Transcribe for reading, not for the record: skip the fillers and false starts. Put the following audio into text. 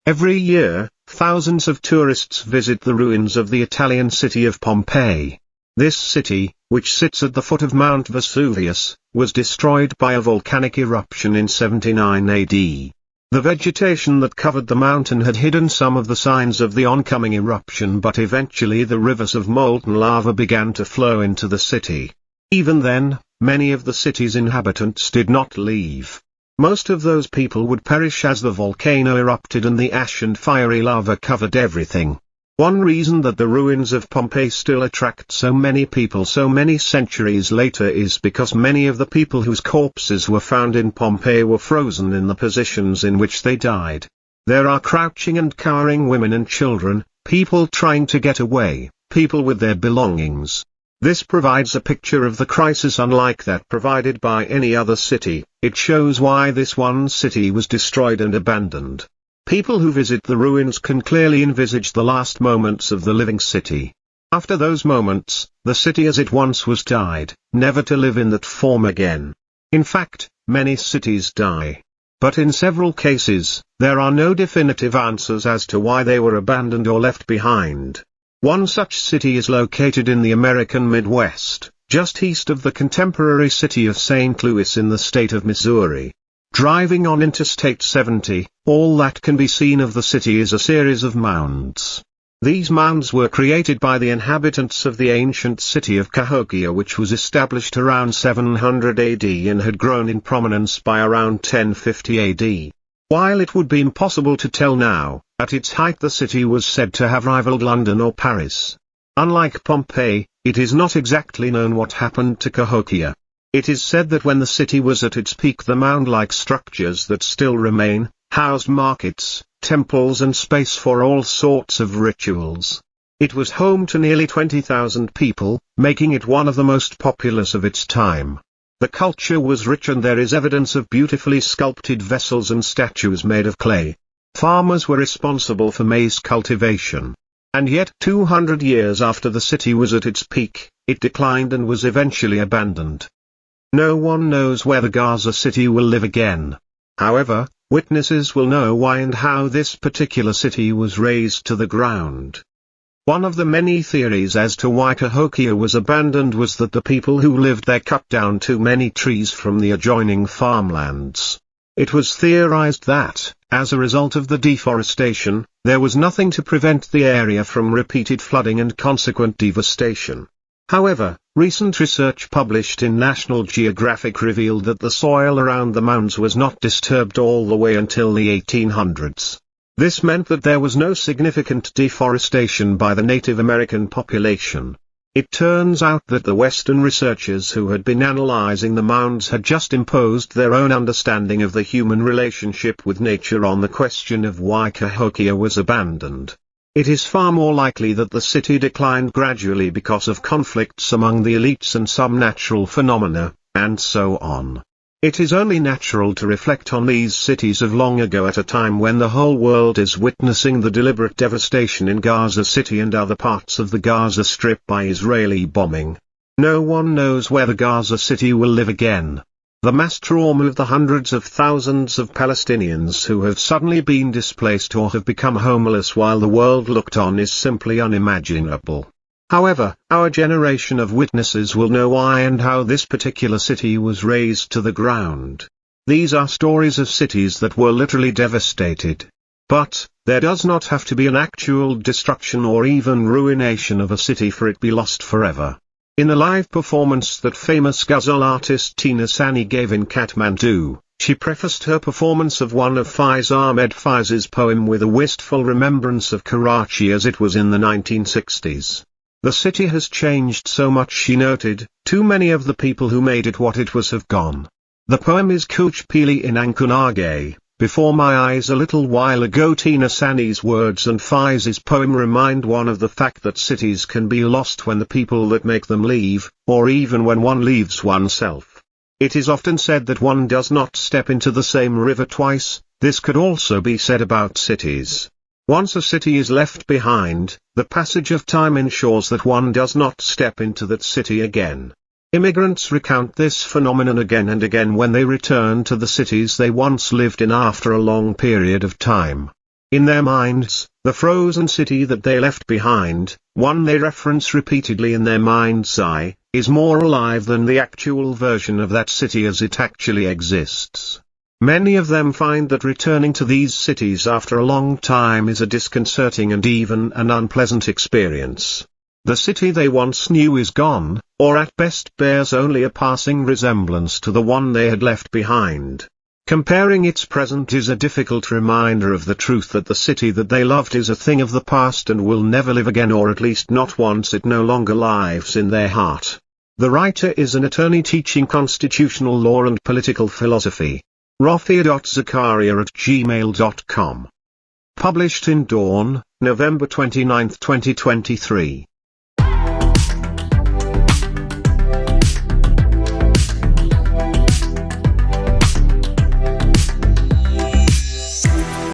Every year, thousands of tourists visit the ruins of the Italian city of Pompeii. This city, which sits at the foot of Mount Vesuvius, was destroyed by a volcanic eruption in 79 AD. The vegetation that covered the mountain had hidden some of the signs of the oncoming eruption, but eventually the rivers of molten lava began to flow into the city. Even then, many of the city's inhabitants did not leave. Most of those people would perish as the volcano erupted and the ash and fiery lava covered everything. One reason that the ruins of Pompeii still attract so many people so many centuries later is because many of the people whose corpses were found in Pompeii were frozen in the positions in which they died. There are crouching and cowering women and children, people trying to get away, people with their belongings. This provides a picture of the crisis unlike that provided by any other city. It shows why this one city was destroyed and abandoned. People who visit the ruins can clearly envisage the last moments of the living city. After those moments, the city as it once was died, never to live in that form again. In fact, many cities die. But in several cases, there are no definitive answers as to why they were abandoned or left behind. One such city is located in the American Midwest, just east of the contemporary city of St. Louis in the state of Missouri. Driving on Interstate 70, all that can be seen of the city is a series of mounds. These mounds were created by the inhabitants of the ancient city of Cahokia, which was established around 700 AD and had grown in prominence by around 1050 AD. While it would be impossible to tell now, at its height the city was said to have rivaled London or Paris. Unlike Pompeii, it is not exactly known what happened to Cahokia. It is said that when the city was at its peak the mound-like structures that still remain, housed markets, temples and space for all sorts of rituals. It was home to nearly 20,000 people, making it one of the most populous of its time. The culture was rich and there is evidence of beautifully sculpted vessels and statues made of clay. Farmers were responsible for maize cultivation. And yet 200 years after the city was at its peak, it declined and was eventually abandoned. No one knows whether Gaza City will live again. However, witnesses will know why and how this particular city was razed to the ground. One of the many theories as to why Cahokia was abandoned was that the people who lived there cut down too many trees from the adjoining farmlands. It was theorized that, as a result of the deforestation, there was nothing to prevent the area from repeated flooding and consequent devastation. However, recent research published in National Geographic revealed that the soil around the mounds was not disturbed all the way until the 1800s. This meant that there was no significant deforestation by the Native American population. It turns out that the Western researchers who had been analyzing the mounds had just imposed their own understanding of the human relationship with nature on the question of why Cahokia was abandoned. It is far more likely that the city declined gradually because of conflicts among the elites and some natural phenomena, and so on. It is only natural to reflect on these cities of long ago at a time when the whole world is witnessing the deliberate devastation in Gaza City and other parts of the Gaza Strip by Israeli bombing. No one knows whether Gaza City will live again. The mass trauma of the hundreds of thousands of Palestinians who have suddenly been displaced or have become homeless while the world looked on is simply unimaginable. However, our generation of witnesses will know why and how this particular city was razed to the ground. These are stories of cities that were literally devastated. But, there does not have to be an actual destruction or even ruination of a city for it to be lost forever. In a live performance that famous ghazal artist Tina Sani gave in Kathmandu, she prefaced her performance of one of Faiz Ahmed Faiz's poem with a wistful remembrance of Karachi as it was in the 1960s. The city has changed so much, she noted, too many of the people who made it what it was have gone. The poem is Kuch Pili in Ankunage. Before my eyes a little while ago. Tina Sani's words and Faiz's poem remind one of the fact that cities can be lost when the people that make them leave, or even when one leaves oneself. It is often said that one does not step into the same river twice. This could also be said about cities. Once a city is left behind, the passage of time ensures that one does not step into that city again. Immigrants recount this phenomenon again and again when they return to the cities they once lived in after a long period of time. In their minds, the frozen city that they left behind, one they reference repeatedly in their mind's eye, is more alive than the actual version of that city as it actually exists. Many of them find that returning to these cities after a long time is a disconcerting and even an unpleasant experience. The city they once knew is gone, or at best bears only a passing resemblance to the one they had left behind. Comparing its present is a difficult reminder of the truth that the city that they loved is a thing of the past and will never live again, or at least not once it no longer lives in their heart. The writer is an attorney teaching constitutional law and political philosophy. Rafia.zakaria@gmail.com. Published in Dawn, November 29, 2023.